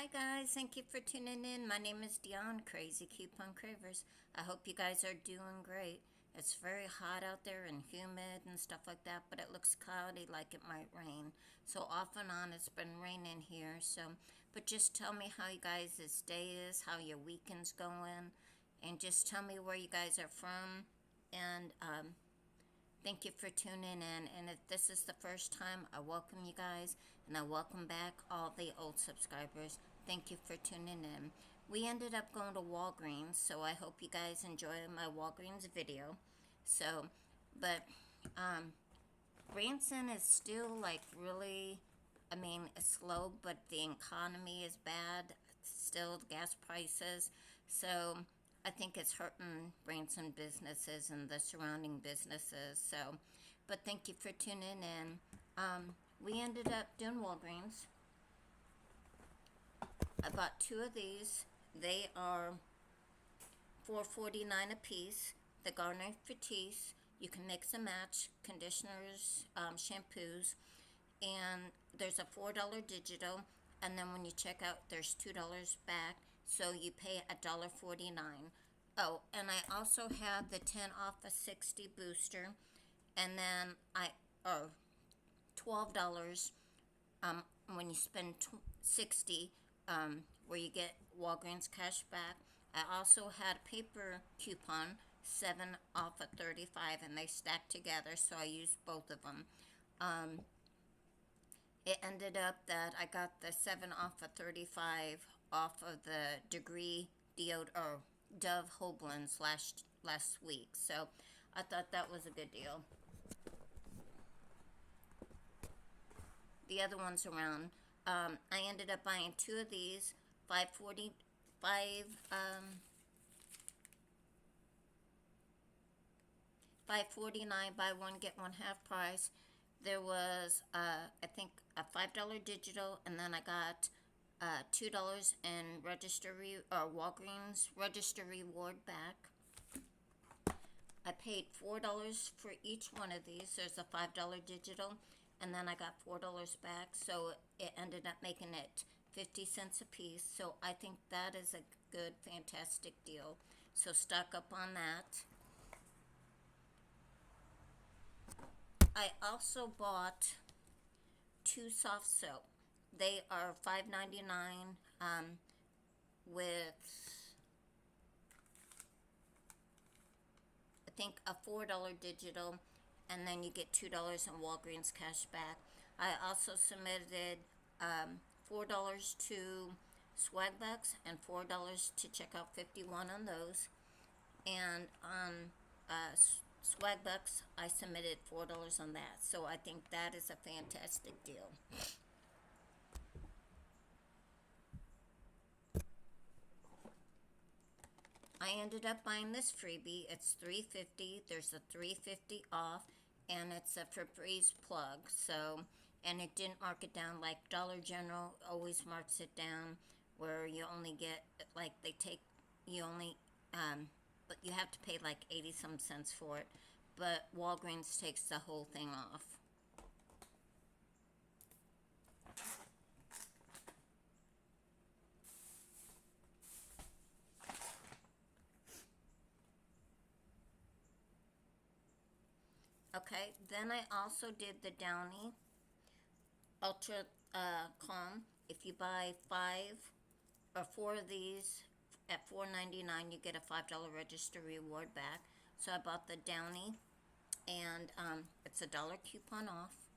Hi guys, thank you for tuning in. My name is Dion, Crazy Coupon Cravers. I hope you guys are doing great. It's very hot out there and humid and stuff like that, but it looks cloudy like it might rain. So off and on it's been raining here. But just tell me how you guys' day is, how your weekend's going, and just tell me where you guys are from. And thank you for tuning in. And if this is the first time, I welcome you guys. And I welcome back all the old subscribers. Thank you for tuning in. We ended up going to Walgreens, so I hope you guys enjoy my Walgreens video. But Branson is still like really, it's slow, but the economy is bad. Still, gas prices. So I think it's hurting Branson businesses and the surrounding businesses. But thank you for tuning in. We ended up doing Walgreens. I bought two of these. They are $4.49 a piece. The Garnier Fructis. You can mix and match conditioners, shampoos, and there's a $4 digital. And then when you check out, there's $2 back. So you pay $1.49. Oh, and I also have the 10 off a 60 booster, and then $12 when you spend 60, where you get Walgreens cash back. I also had a paper coupon, 7 off of 35, and they stacked together, so I used both of them. It ended up that I got the 7 off of 35 off of the Degree or Dove Whole Blends last week, so I thought that was a good deal. The other ones around. I ended up buying two of these, $5.49, buy one get one half price. There was I think a $5 digital, and then I got $2 in Walgreens register reward back. I paid $4 for each one of these. There's a $5 digital, and then I got $4 back, so it ended up making it 50 cents a piece. So I think that is a good, fantastic deal. So stock up on that. I also bought two soft soap. They are $5.99 with, I think, a $4 digital, and then you get $2 in Walgreens cash back. I also submitted $4 to Swagbucks and $4 to Checkout 51 on those. And on Swagbucks, I submitted $4 on that. So I think that is a fantastic deal. I ended up buying this freebie. It's $3.50. There's a $3.50 off, and it's a Febreze plug. And it didn't mark it down like Dollar General always marks it down, where you only get but you have to pay like 80 some cents for it. But Walgreens takes the whole thing off. Okay, then I also did the Downy Ultra Calm. If you buy 5 or 4 of these at $4.99, you get a $5 register reward back. So I bought the Downy, and it's a $1 coupon off.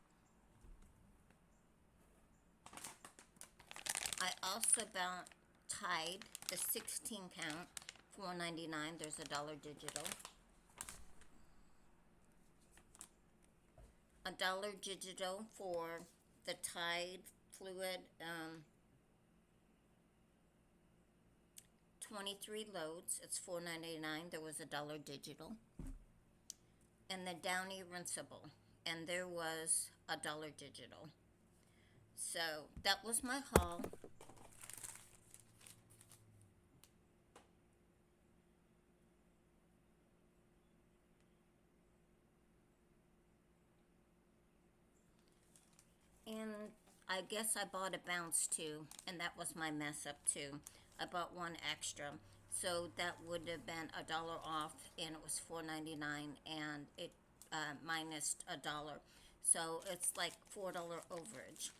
I also bought Tide, the 16 count, $4.99. There's a $1 digital. A $1 digital for the Tide fluid, 23 loads. It's $4.99. There was a $1 digital. And the Downy Rinsable, and there was a $1 digital. So that was my haul. And I guess I bought a bounce too, and that was my mess up too. I bought one extra, so that would have been $1 off, and it was $4.99, and it minus $1, so it's like $4 overage.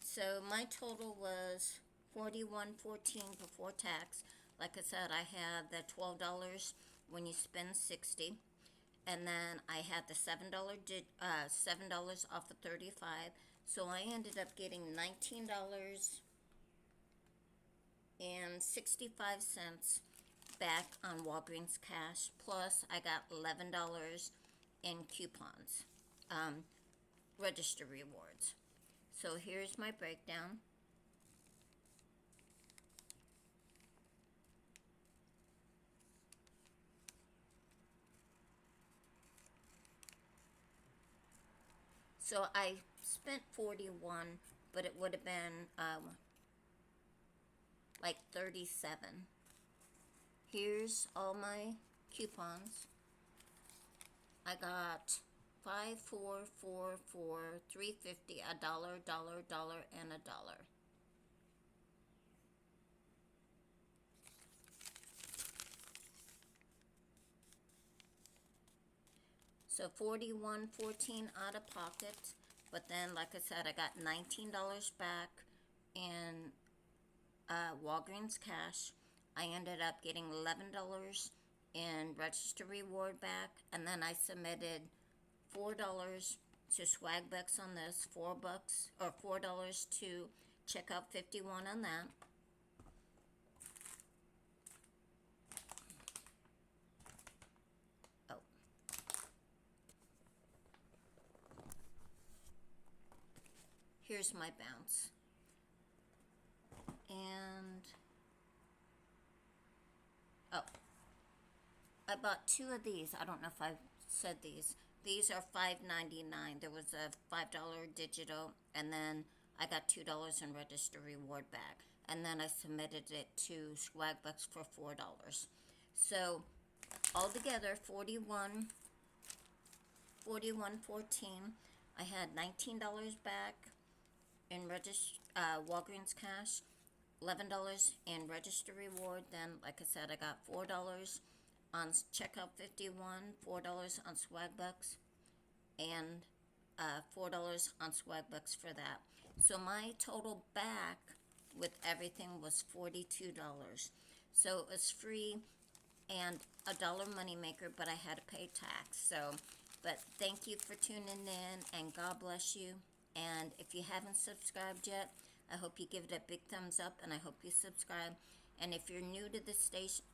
So my total was $41.14 before tax. Like I said, I had the $12 when you spend 60, and then I had the $7 off of 35. So I ended up getting $19.65 back on Walgreens cash. Plus, I got $11 in coupons, register rewards. So here's my breakdown. So I spent 41, but it would have been like 37. Here's all my coupons. I got 5, 4, 4, 4, 3.50, $1, dollar, and $1. So 41.14 out of pocket, but then, like I said, I got $19 back in Walgreens cash. I ended up getting $11 in register reward back, and then I submitted $4 to Swagbucks on this, $4 or $4 to checkout 51 on that. Oh, here's my bounce. And oh, I bought two of these. I don't know if I said these. These are $5.99. There was a $5 digital, and then I got $2 in register reward back. And then I submitted it to Swagbucks for $4. So altogether, 41.14. I had $19 back in Walgreens cash, $11 in register reward. Then, like I said, I got $4 on checkout 51, $4 on Swagbucks, and $4 on Swagbucks for that. So my total back with everything was $42. So it was free and $1 moneymaker, but I had to pay tax. So, but thank you for tuning in, and God bless you. And if you haven't subscribed yet, I hope you give it a big thumbs up, and I hope you subscribe. And if you're new to the station,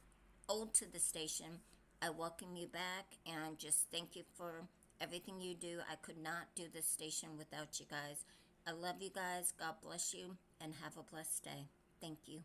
old to the station, I welcome you back, and just thank you for everything you do. I could not do this station without you guys. I love you guys. God bless you, and have a blessed day. Thank you.